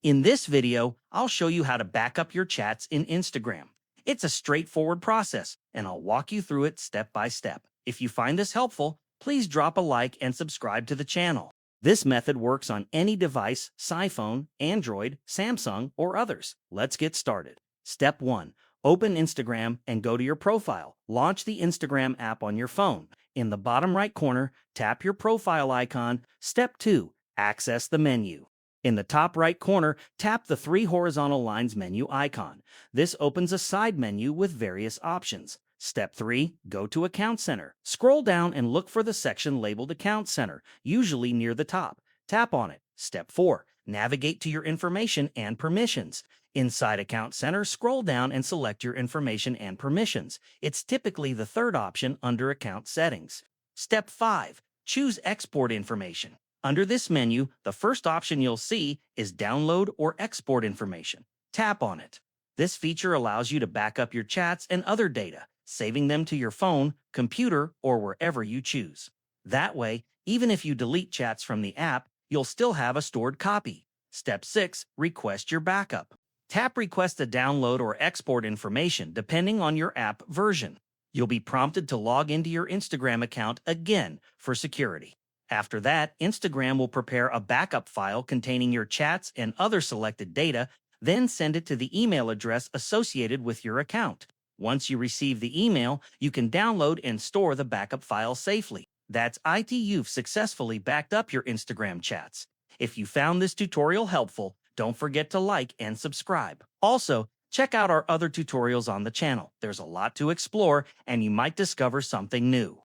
In this video, I'll show you how to back up your chats in Instagram. It's a straightforward process, and I'll walk you through it step by step. If you find this helpful, please drop a like and subscribe to the channel. This method works on any device, iPhone, Android, Samsung, or others. Let's get started. Step 1. Open Instagram and go to your profile. Launch the Instagram app on your phone. In the bottom right corner, tap your profile icon. Step 2. Access the menu. In the top right corner, tap the 3 horizontal lines menu icon. This opens a side menu with various options. Step 3. Go to Account Center. Scroll down and look for the section labeled Account Center, usually near the top. Tap on it. Step 4. Navigate to your information and permissions. Inside Account Center, scroll down and select your information and permissions. It's typically the third option under Account Settings. Step 5. Choose Export Information. Under this menu, the first option you'll see is Download or Export Information. Tap on it. This feature allows you to back up your chats and other data, saving them to your phone, computer, or wherever you choose. That way, even if you delete chats from the app, you'll still have a stored copy. Step 6. Request your backup. Tap Request to download or export information depending on your app version. You'll be prompted to log into your Instagram account again for security. After that, Instagram will prepare a backup file containing your chats and other selected data, then send it to the email address associated with your account. Once you receive the email, you can download and store the backup file safely. That's it. You've successfully backed up your Instagram chats. If you found this tutorial helpful, don't forget to like and subscribe. Also, check out our other tutorials on the channel. There's a lot to explore, and you might discover something new.